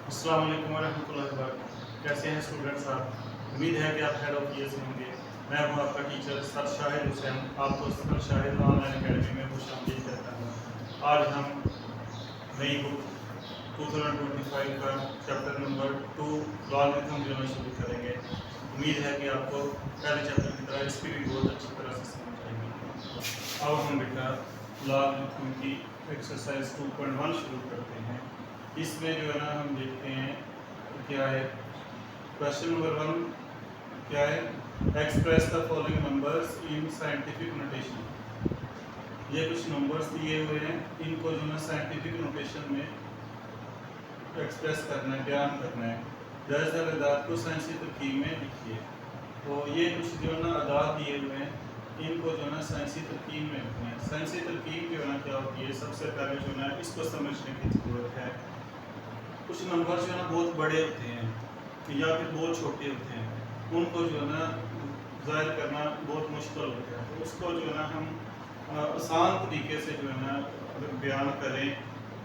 अस्सलाम वालेकुम वरहमतुल्लाहि वबरकातुहू। कैसे हैं स्टूडेंट्स आप? उम्मीद है कि आप हेड ऑफ ईयर से होंगे। मैं हूं आपका टीचर सर शाहिद हुसैन, आपको सर शाहिद ऑनलाइन एकेडमी में खुशामदीद कहता हूं। आज हम नई बुक 2025 का चैप्टर नंबर 2 लॉगरिथम जो है शुरू करेंगे। उम्मीद है कि आपको पहले चैप्टर की तरह इसकी भी बहुत अच्छी तरह से समझ आएगी। अब हम बेटा लॉगरिथम की एक्सरसाइज 2.1 शुरू करते हैं। इसमें जो है ना हम देखते हैं क्या है। क्वेश्चन नंबर 1 क्या है? Express the following numbers in scientific notation. ये कुछ नंबर्स दिए हुए हैं, इनको जो है साइंटिफिक नोटेशन में एक्सप्रेस करना है, बयान करना है। दर्ज अदाद को साइंसी तरकीब में लिखिए। तो ये कुछ जो है ना अदाद दिए हुए हैं, इनको जो है ना साइंसी तरकीब में लिखना है। साइंसी तरकीब जो है ना क्या होती है, सबसे पहले जो है ना इसको समझने की जरूरत है। कुछ नंबर जो है ना बहुत बड़े होते हैं या फिर बहुत छोटे होते हैं, उनको जो है ना जाहिर करना बहुत मुश्किल होता है। तो उसको जो है ना हम आसान तरीके से जो है ना अगर बयान करें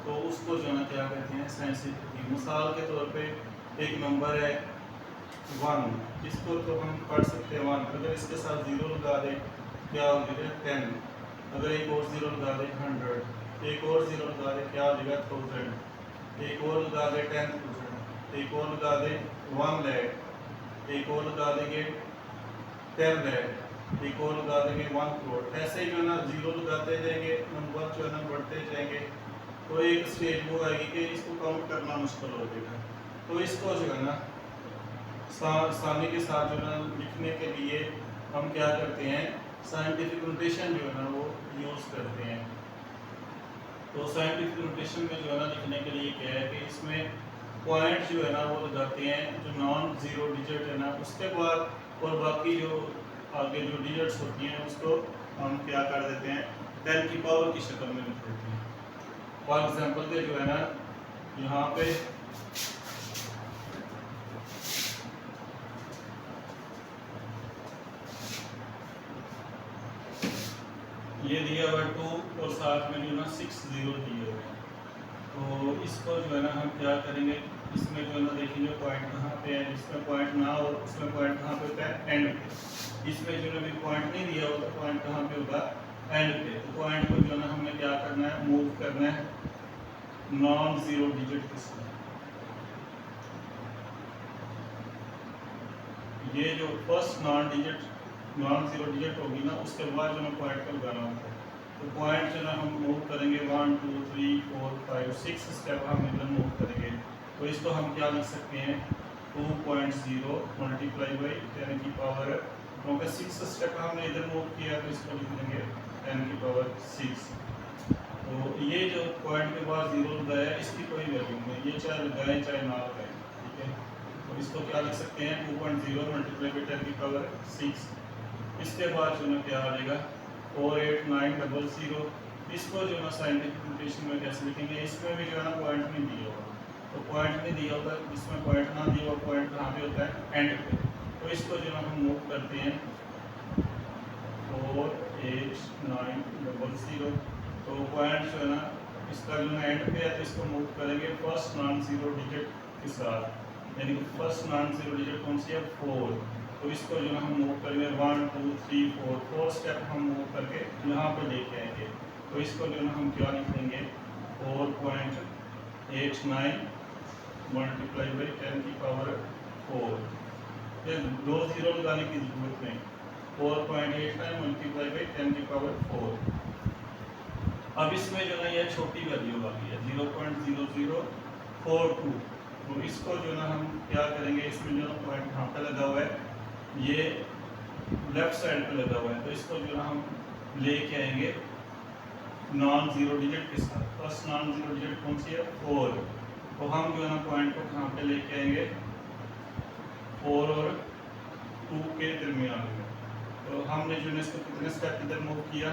तो उसको जो है ना क्या कहते हैं, साइंसी तरकीब। मिसाल के तौर पे एक नंबर है 1, इसको तो हम पढ़ सकते हैं 1। अगर इसके साथ 0 लगा दें क्या हो जाएगा 10। अगर एक और 0 लगा दें 100, एक और 0 लगा दें क्या हो जाएगा 1000, एक और लगा दे 10,000, एक और लगा दे 1 लाख, एक और लगा देंगे 10 लाख, एक और लगा देंगे 1 करोड़। ऐसे जो है ना 0 लगाते जाएंगे, नंबर जो है ना बढ़ते जाएंगे। तो एक स्टेज वो आएगी कि इसको काउंट करना मुश्किल हो जाएगा। तो इसको जो है ना आसानी के साथ जो है ना लिखने के लिए हम क्या करते हैं, साइंटिफिक नोटेशन जो है ना वो यूज़ करते हैं। तो साइंटिफिक नोटेशन में जो है ना लिखने के लिए क्या है कि इसमें पॉइंट जो है ना वो लगाते हैं जो नॉन ज़ीरो डिजिट है ना, उसके बाद और बाकी जो आगे जो डिजिट्स होती हैं उसको हम क्या कर देते हैं, 10 की पावर की शक्ल में लिख देते हैं। फॉर एग्जांपल के जो है ना यहाँ पे ये दिया हुआ 2 और साथ में जो ना 6 0 दिए हुए हैं। तो इसको जो है ना हम क्या करेंगे, इसमें जो है ना देखेंगे पॉइंट कहाँ पे है। जिसमें पॉइंट ना हो उसमें पॉइंट कहाँ पे होता है, एंड पे। इसमें जो है पॉइंट नहीं दिया होता, पॉइंट कहाँ पे होगा, एंड पे। तो पॉइंट को जो है ना हमने क्या करना है, मूव करना है नॉन ज़ीरो डिजिट के साथ। ये जो फर्स्ट नॉन ज़ीरो डिजिट होगी ना, उसके बाद जो है पॉइंट को लगाना होता है। तो पॉइंट जो है हम मूव करेंगे 1 2 3 4 5 6 स्टेप हम इधर मूव करेंगे। तो इसको हम क्या लिख सकते हैं, 2.0 मल्टीप्लाई बाई 10 की पावर, क्योंकि 6 स्टेप हमने इधर मूव किया तो इसको लिख देंगे 10 की पावर 6। तो ये जो पॉइंट के बाद 0 लगाया इसकी कोई वैल्यू नहीं, ये चाहे लगाए चाहे ना लगाए, ठीक है। तो इसको क्या लिख सकते हैं, 2.0 मल्टीप्लाई बाई 10 की पावर 6। इसके बाद जो है क्या आ जाएगा 48900। इसको जो है साइंटिफिक नोटेशन में कैसे लिखेंगे, इसमें भी जो है ना पॉइंट नहीं दिया होगा। तो पॉइंट नहीं दिया होता, इसमें पॉइंट ना दिया हुआ, पॉइंट कहाँ पे होता है, एंड पे। तो इसको जो है हम मूव करते हैं 48900। तो पॉइंट जो है ना इसका जो है एंड पे है, तो इसको मूव करेंगे फर्स्ट नॉन ज़ीरो डिजिट के साथ। यानी कि फर्स्ट नॉन ज़ीरो डिजिट कौन सी है, 4। तो इसको जो है हम मूव करेंगे 1 2 3 4 स्टेप हम मूव करके यहाँ पे लेके आएंगे। तो इसको जो है हम क्या लिखेंगे, 4.89 मल्टीप्लाई बाई 10 की पावर 4। ये 2 ज़ीरो लगाने की जरूरत नहीं, 4.89 मल्टीप्लाई बाई 10 की पावर 4। अब इसमें जो है ये छोटी वैल्यू वाली है 0.0042। तो इसको जो है हम क्या करेंगे, इसमें जो पॉइंट कहाँ पे लगा हुआ है, ये लेफ्ट साइड पे लगा हुआ है। तो इसको जो है हम लेके आएंगे नॉन ज़ीरो डिजिट के साथ। फर्स्ट नॉन ज़ीरो डिजिट कौन सी है, 4। तो हम जो है ना पॉइंट को कहाँ पे लेके आएंगे, 4 और 2 के दरमियान में। तो हमने जो है इसको कितने स्टेप इधर मूव किया,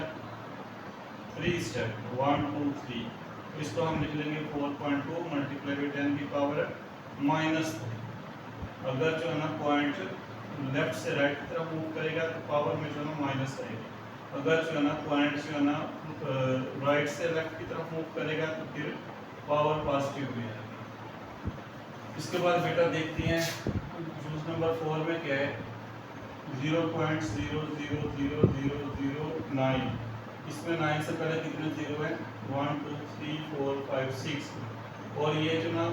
3 स्टेप, 1 2 3। तो इसको हम लिख लेंगे 4.2 मल्टीप्लाई बाई 10 की पावर -3। अगर जो है ना पॉइंट लेफ्ट से राइट की तरफ मूव करेगा तो पावर में जो है ना माइनस आएगी। अगर जो है ना पॉइंट जो है ना राइट से लेफ्ट की तरफ मूव करेगा तो फिर पावर पॉजिटिव में आएगी। इसके बाद बेटा देखते हैं जूस नंबर 4 में क्या है, 0.000009। इसमें 9 से पहले कितने जीरो है, 1 2 3 4 5 6। और ये जो ना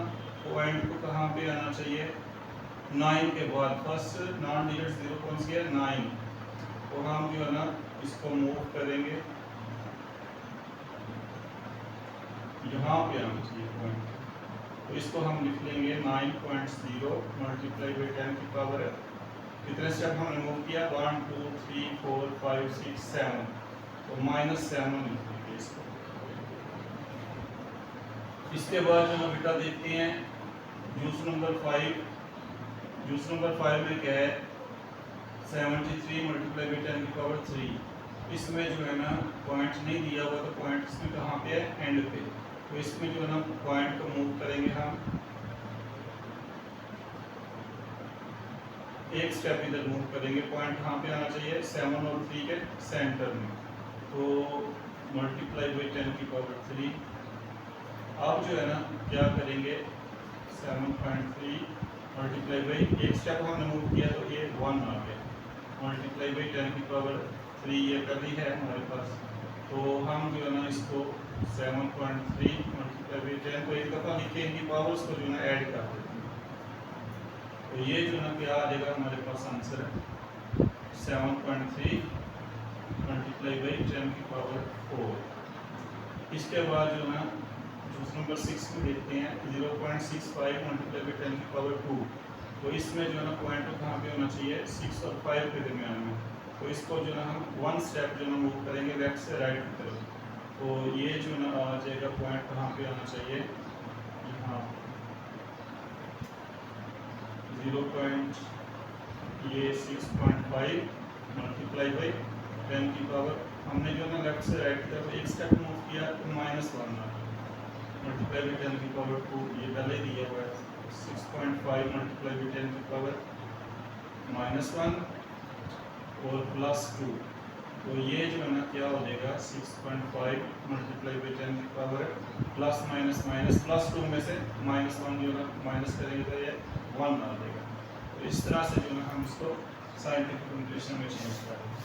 पॉइंट को कहाँ पे आना चाहिए, 9 के बाद फर्स्ट नॉन डिजिट जीरो कौन सी है, 9। तो हम जो है ना इसको मूव करेंगे, यहाँ पे आना चाहिए पॉइंट। तो इसको हम लिख लेंगे 9.0 मल्टीप्लाई बाई 10 की पावर है, कितने स्टेप हमने मूव किया, 1 2 3 4 5 6 7। तो -7 लिख लेंगे इसको। इसके बाद जो हम बेटा देखते हैं जूस नंबर 5। जूस नंबर 5 में क्या है, 73 मल्टीप्लाई बाई 10 की पावर 3। इसमें जो है ना पॉइंट नहीं दिया हुआ, तो पॉइंट इसमें कहाँ पे है, एंड पे। तो इसमें जो है ना पॉइंट को मूव करेंगे हम, एक स्टेप इधर मूव करेंगे, पॉइंट कहाँ पे आना चाहिए, 7 और 3 के सेंटर में। तो मल्टीप्लाई बाई 10 की पावर 3। अब जो है ना क्या करेंगे, 7.3 मल्टीप्लाई बाई, एक स्टेप हमने मूव किया तो ये 1 आ गया, मल्टीप्लाई बाई 10 की पावर 3 ये पहली है हमारे पास। तो हम जो है ना इसको 7.3 मल्टीप्लाई बाई 10 को एक दफ़ा लिखे, इनकी पावर्स को जो है ना ऐड कर देते हैं। तो ये जो ना क्या आ जाएगा हमारे पास आंसर है 7.3 मल्टीप्लाई बाई 10 की पावर 4। इसके बाद जो ना जूस नंबर 6 में देखते हैं 0.65 मल्टीप्लाई बाई 10 की पावर 2। तो इसमें जो है ना पॉइंट कहाँ पे होना चाहिए, 6 और 5 के दरमियान में। तो इसको जो ना हम 1 स्टेप जो ना मूव करेंगे लेफ्ट से राइट की तरफ। तो ये जो ना आ जाएगा पॉइंट कहाँ पे आना चाहिए, यहाँ 0.6.5 मल्टीप्लाई बाई 10 की पावर, हमने जो ना लेफ्ट से राइट की तरफ एक स्टेप मूव किया तो -1 आ गया, मल्टीप्लाई बाई 10 की पावर 2 ये पहले दिया हुआ है, 6.5 मल्टीप्लाई बाई 10 की पावर -1 और +2। तो ये जो है ना क्या हो जाएगा, 6.5 मल्टीप्लाई बाई 10 की पावर प्लस माइनस माइनस +2 में से -1 जो है माइनस करेंगे तो ये 1 आ जाएगा। तो इस तरह से जो है हम इसको साइंटिफिक नोटेशन में चेंज करेंगे।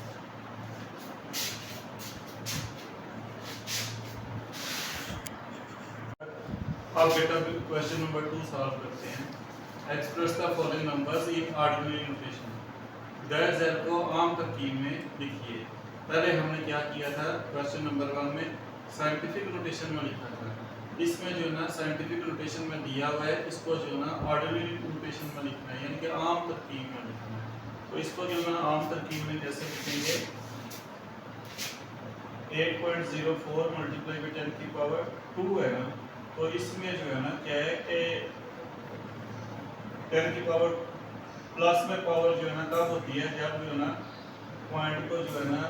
अब बेटा क्वेश्चन नंबर 2 सॉल्व करते हैं। Express the following numbers in ordinary notation. गैर ज़ैर को आम तरकीब में लिखिए। पहले हमने क्या किया था, क्वेश्चन नंबर 1 में साइंटिफिक नोटेशन में लिखा था। इसमें जो है ना साइंटिफिक नोटेशन में दिया हुआ है, इसको जो है ना ऑर्डिनरी नोटेशन में लिखना है, यानी कि आम तरकीब में लिखना है। तो इसको जो है ना आम तरकीब में कैसे लिखेंगे, 8.04 मल्टीप्लाई बाई 10 की पावर 2 है ना। तो इसमें जो है ना क्या है कि 10 की पावर प्लस में पावर जो है ना कब होती है, जब जो है ना पॉइंट को जो है ना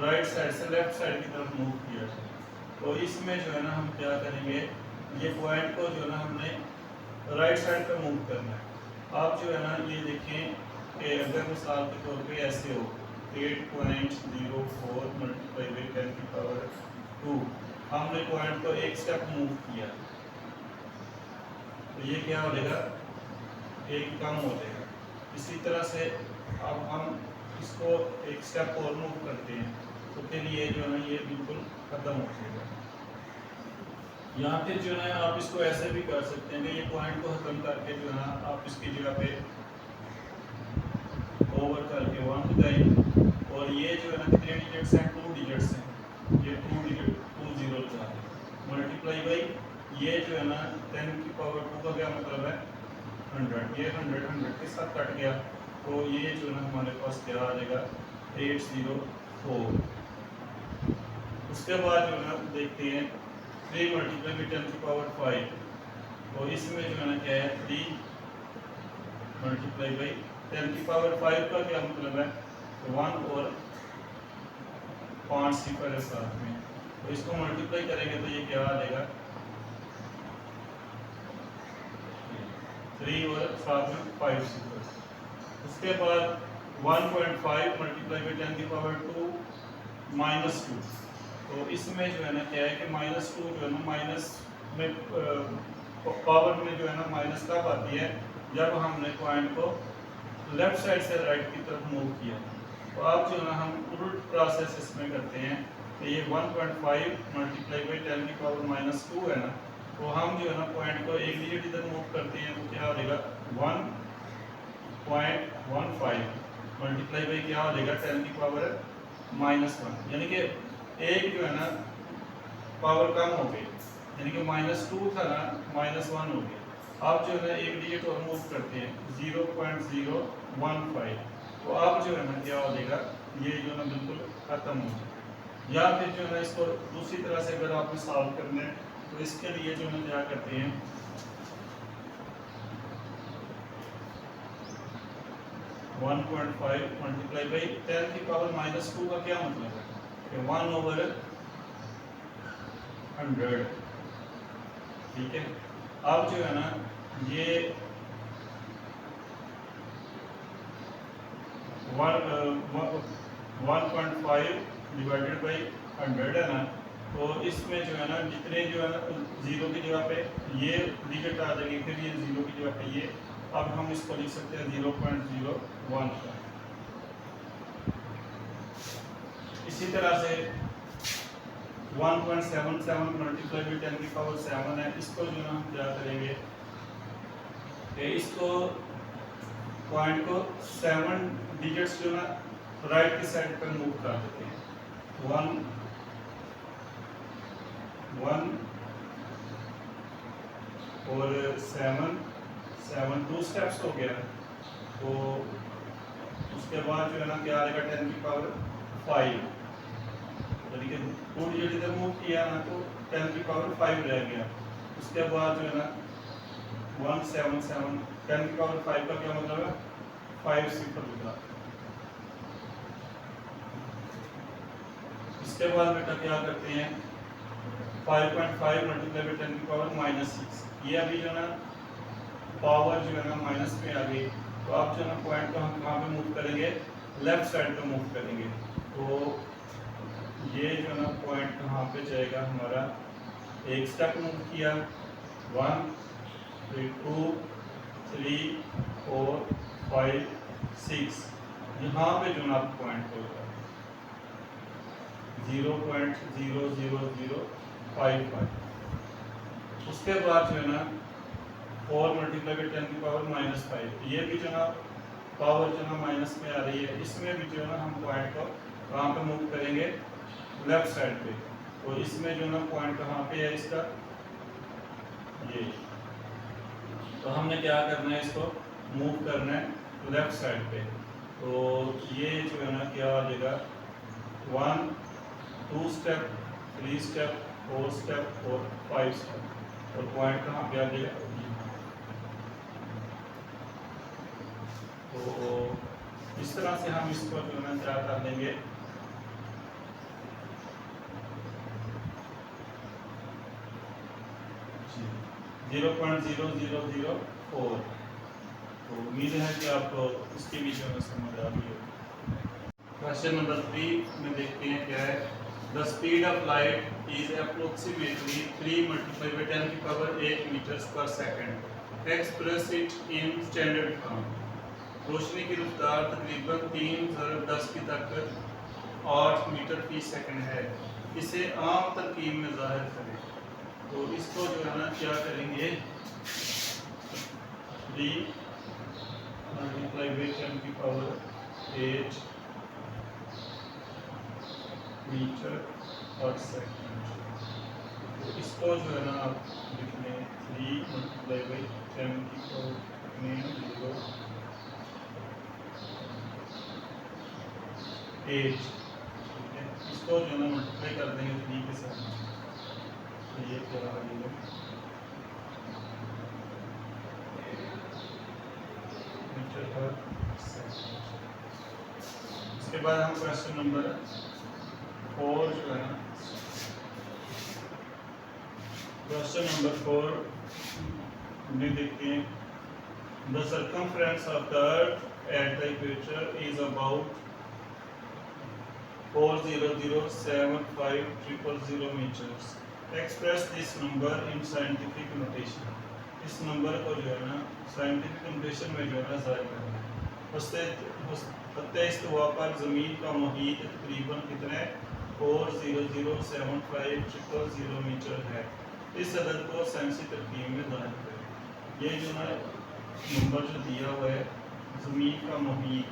राइट साइड से लेफ्ट साइड की तरफ मूव किया जाए। तो इसमें जो है ना हम क्या करेंगे, ये पॉइंट को जो है ना हमने राइट साइड पे मूव करना है। आप जो है ना ये देखें कि अगर मिसाल के तौर पे ऐसे हो 8.04 मल्टीप्लाई बाई 10 की पावर 2, हमने पॉइंट को एक स्टेप मूव किया तो ये क्या हो जाएगा, एक कम हो जाएगा। इसी तरह से अब हम इसको एक स्टेप और मूव करते हैं तो फिर ये जो है ना ये बिल्कुल खत्म हो जाएगा। यहाँ पे जो है ना आप इसको ऐसे भी कर सकते हैं कि ये पॉइंट को खत्म करके जो है ना आप इसकी जगह पे ओवर करके 1 लगाएंगे। और ये जो है ना कितने डिजिट्स हैं, 2 डिजिट्स हैं, ये 2 डिजिट 2 जीरो लगा दें, मल्टीप्लाई बाई ये जो है ना 10 की पावर 2 का क्या मतलब है 100, ये 100 के साथ कट गया। तो ये जो है ना हमारे पास क्या आ जाएगा 804। उसके बाद जो है ना देखते हैं 3 मल्टीप्लाई बाई 10 की पावर 5। तो इसमें जो है ना क्या है 3 मल्टीप्लाई बाई 10 की पावर 5 का क्या मतलब है 1 और 5 सिफर है साथ में। तो इसको मल्टीप्लाई करेंगे तो ये क्या आ जाएगा 3 और साथ में 5 सिफर। उसके बाद 1.5 मल्टीप्लाई बाई 10 की पावर 2 -2। तो इसमें जो है ना क्या है कि -2 जो है ना माइनस में पावर में जो है ना माइनस कब आती है, जब हमने पॉइंट को लेफ्ट साइड से राइट की तरफ मूव किया। तो अब जो है ना हम उल्ट प्रोसेस इसमें करते हैं। तो ये 1.5 मल्टीप्लाई बाई 10 की पावर माइनस 2 है ना, तो हम जो है ना पॉइंट को एक डिजिट इधर मूव करते हैं, तो क्या हो जाएगा 1.15 मल्टीप्लाई बाई क्या हो जाएगा 10 की पावर माइनस 1, यानी कि एक जो है ना पावर कम हो गई, यानी कि -2 था ना -1 हो गया। आप जो है ना एक डिजिट और मूव करते हैं 0.015, तो आप जो है ना क्या हो जाएगा, ये जो है ना बिल्कुल खत्म हो जाएगा। या फिर जो है ना इसको दूसरी तरह से अगर आपने सॉल्व करना है, तो इसके लिए जो है क्या करते हैं 1.5 मल्टीप्लाई बाई 10 की पावर -2 का क्या मतलब है कि 1/100, ठीक है। अब जो है ना ये 1.5 डिवाइडेड बाई 100 है ना, तो इसमें जो है ना जितने जो है ना जीरो की जगह पे ये डिजिट आ जाएगी, फिर ये जीरो की जगह पे ये, अब हम इसको लिख सकते हैं 0.01। इसी तरह से 1.77 मल्टीप्लाई बाई 10 की पावर 7 है, इसको जो है हम क्या करेंगे कि इसको पॉइंट को 7 डिजिट्स जो ना राइट की साइड पर मूव कर देते हैं। 1 और 7 2 स्टेप्स हो गया। तो उसके बाद जो है ना क्या आएगा 10 की पावर 5, यानी कि 2 डिजिट इधर मूव किया ना, तो 10 की पावर 5 रह गया। उसके बाद जो है ना 177 10 की पावर 5 का क्या मतलब है 5 सिफर होगा। इसके बाद बेटा क्या करते हैं 5.5 मल्टीप्लाई बाई 10 की पावर -6, ये अभी जो है ना पावर जो है ना माइनस में आ गई। तो आप जो है ना पॉइंट को हम कहाँ पे मूव करेंगे, लेफ्ट साइड पे मूव करेंगे। तो ये जो है ना पॉइंट कहाँ पे जाएगा हमारा, एक स्टेप मूव किया 1 फिर 2 3 4 5 6, यहाँ पे जो है ना पॉइंट होगा 0.00055। उसके बाद जो है ना 4 मल्टीप्लाई बाई 10 की पावर -5, ये भी जो है ना पावर जो है ना माइनस में आ रही है, इसमें भी जो है ना हम पॉइंट को कहाँ पे मूव करेंगे, लेफ्ट साइड पे। तो इसमें जो है ना पॉइंट कहाँ पे है इसका, ये। तो हमने क्या करना है, इसको मूव करना है लेफ्ट साइड पे। तो ये जो है ना क्या आ जाएगा 1 2 स्टेप 3 स्टेप 4 स्टेप और 5 स्टेप, और पॉइंट कहाँ पे आ जाएगा। तो इस तरह से हम इसको जो है क्या कर देंगे 0.0004। तो उम्मीद है कि आपको इसके भी जो है समझ आ गई होगी। क्वेश्चन नंबर 3 में देखते हैं क्या है, the speed of light is approximately 3 multiply by 10 की पावर 8 मीटर्स पर second, express it in standard form. रोशनी की रफ्तार तकरीबन 3 × 10 की ताकत 8 मीटर फी सेकंड है, इसे आम तरकीब में जाहिर करें। तो इसको जो है ना क्या करेंगे 3 मल्टीप्लाई बाई 10 की पावर 8 मीटर पर सेकंड। तो इसको जो है ना आप लिख लें 3 मल्टीप्लाई बाई 10 की पावर 0 8, ठीक है। इसको जो है ना मल्टीप्लाई कर देंगे 3 के साथ, तो ये क्या आ जाएगा मीटर पर सेकंड। इसके बाद हम क्वेश्चन नंबर 4 जो है ना, क्वेश्चन नंबर 4 में देखते हैं, the circumference of the earth at the equator is about 400,750,000 meters. Express this number in scientific notation. इस नंबर को जो है ना साइंटिफिक नोटेशन में जो है ना ज़ाहिर करना है। खत्ते इस्तिवा पर ज़मीन का मुहीत तकरीबन कितने 4007500 मीटर है। इस अदद को साइंसी तरकीब में ज़ाहिर करें। ये जो ना नंबर जो दिया हुआ है ज़मीन का मुहीत,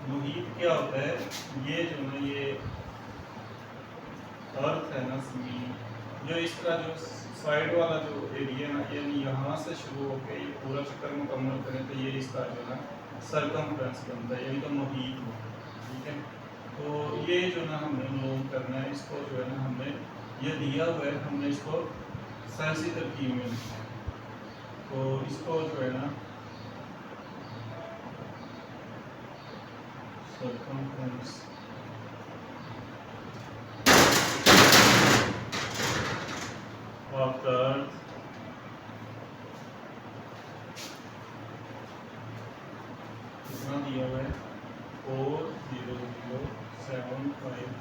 मुहीत क्या होता है? ये जो ना ये अर्थ है ना ज़मीन, जो इसका जो साइड वाला जो एरिया ना यानी यहाँ से शुरू होकर ये पूरा चक्कर मुकम्मल करें तो ये इसका जो ना सरकमफ्रेंस बनता है, यानी कि मुहीत होता है। ठीक है, तो ये जो ना हमने नोट करना है, इसको जो है ना हमने ये दिया हुआ है, हमने इसको साइंसी तरकीब में लिखा है। तो इसको जो है ना सरकमफ्रेंस ऑफ द अर्थ कितना दिया हुआ है 40075।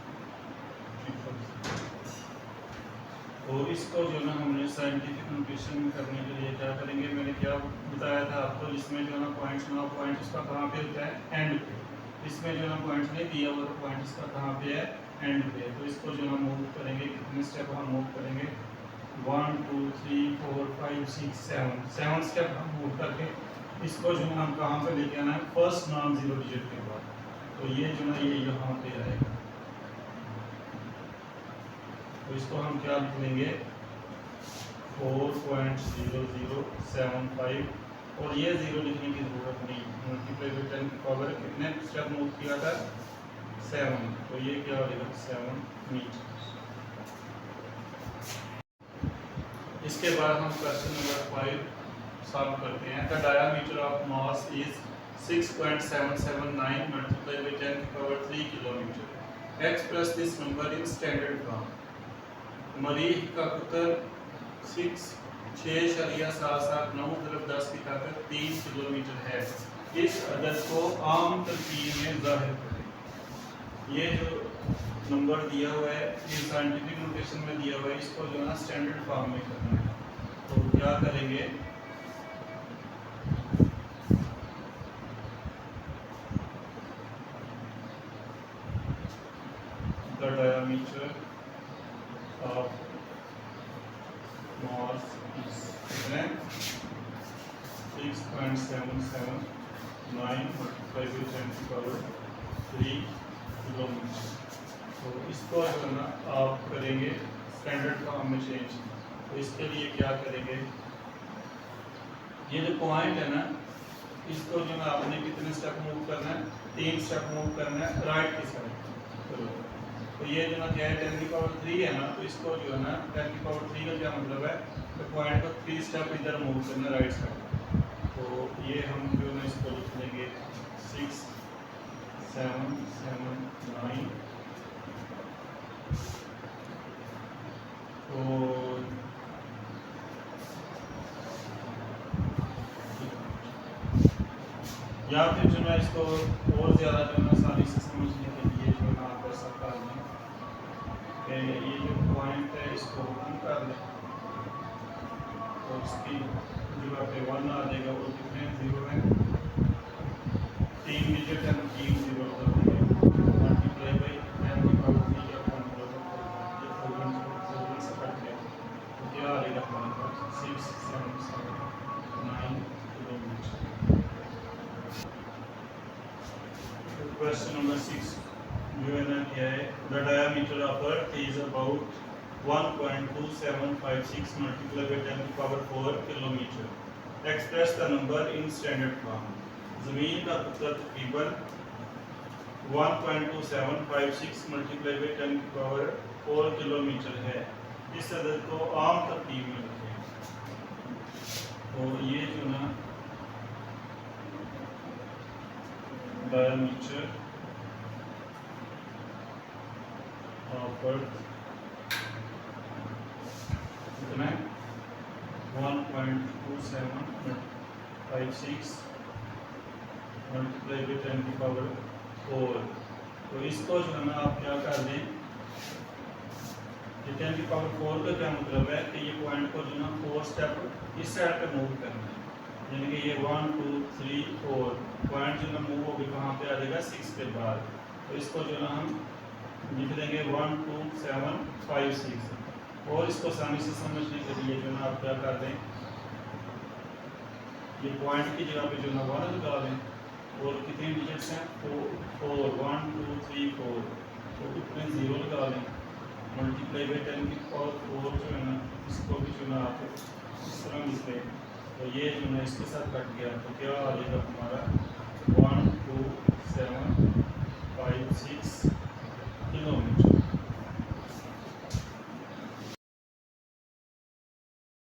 और इसको जो ना हमने साइंटिफिक नोटेशन करने के लिए क्या करेंगे, मैंने क्या बताया था आपको, इसमें जो ना पॉइंट्स ना पॉइंट इसका कहाँ पे होता है? एंड पे। इसमें जो ना पॉइंट्स नहीं दिया हुआ तो पॉइंट इसका कहाँ पे है? एंड पे। तो इसको जो ना मूव करेंगे, कितने स्टेप हम मूव करेंगे? 1 2 3 4 5 6 7 स्टेप हम मूव करके इसको जो ना हम कहाँ पे लेके आना है? फर्स्ट नॉन जीरो डिजिट के बाद। तो ये जो ना ये यहाँ पे आएगा, तो इसको हम क्या लिख लेंगे 4.0075 और ये जीरो लिखने की जरूरत नहीं, मल्टीप्लाई बाई 10 की पावर कितने स्टेप मूव किया था? 7। तो ये क्या हो जाएगा 7 मीटर। इसके बाद हम क्वेश्चन नंबर 5 सॉल्व करते हैं। The diameter of Mars is 6.779 multiply by 10 की power 3 kilometre. Express this number in standard form. मरीख का कुतर 6.779 की ताकत 3 किलोमीटर है। इस अदद को आम तरकीब में ज़ाहिर करें। ये जो नंबर दिया हुआ है ये साइंटिफिक नोटेशन में दिया हुआ है, इसको जो ना स्टैंडर्ड फॉर्म में करना है। तो क्या करेंगे, the diameter of Mars is 6.779 multiply by 10 की पावर 3 किलोमीटर। तो इसको जो ना आप करेंगे स्टैंडर्ड फॉर्म में चेंज। तो इसके लिए क्या करेंगे, ये जो पॉइंट है ना इसको जो ना आपने कितने स्टेप मूव करना है? 3 स्टेप मूव करना है राइट की साइड। तो ये जो ना क्या है 10 की पावर 3 है ना, तो इसको जो है ना 10 की पावर 3 का क्या मतलब है? तो पॉइंट को 3 स्टेप इधर मूव करना राइट साइड। तो ये हम जो ना इसको लिख लेंगे 6.779। तो या फिर जो ना इसको और ज़्यादा जो ना आसानी से समझने के लिए जो ना आप कर सकता हूँ कि ये जो पॉइंट है इसको हम कर लें, तो इसकी जगह पे 1 आ जाएगा। और कितने जीरो है? 3 डिजिट है, 3 जीरो कर देंगे मल्टीप्लाई बाई 10 की पावर 3 का फॉर्मूला ये थाउजेंड से कट गया। तो क्या आ जाएगा हमारे पास 6.779 किलोमीटर। क्वेश्चन नंबर 6 जो है ना क्या है, the diameter of earth is about 1.2756 multiply by 10 की power 4 kilometre. Express the number in standard form. ज़मीन का कुतर तकरीबन 1.2756 मल्टीप्लाई बाई 10 की पावर 4 किलोमीटर है। इस अदद को आम तरतीब में लिखें। तो ये जो ना डायमीटर ऑफ अर्थ कितना है 1.2756 मल्टीप्लाई बाई 10 की पावर 4। तो इसको जो है ना आप क्या कर दें, ये 10 की पावर 4 का क्या मतलब है कि ये पॉइंट को जो ना 4 स्टेप इस साइड पे मूव करना है, यानी कि ये 1 2 3 4 पॉइंट जो ना मूव होगी कहाँ पे आ जाएगा 6 के बाद। तो इसको जो ना हम लिख देंगे 1 2 7 5 6। और इसको आसानी से समझने के लिए जो ना आप क्या कर दें, ये पॉइंट की जगह पे जो ना 1 लगा दें, और कितने डिजिट्स हैं 4 1 2 3 4, तो कितने 0 लगा दें, मल्टीप्लाई बाई 10 की पावर 4 जो है ना इसको भी जो ना आप इस तरह लिख लें, तो ये जो ना इसके साथ कट गया तो क्या आ जाएगा हमारा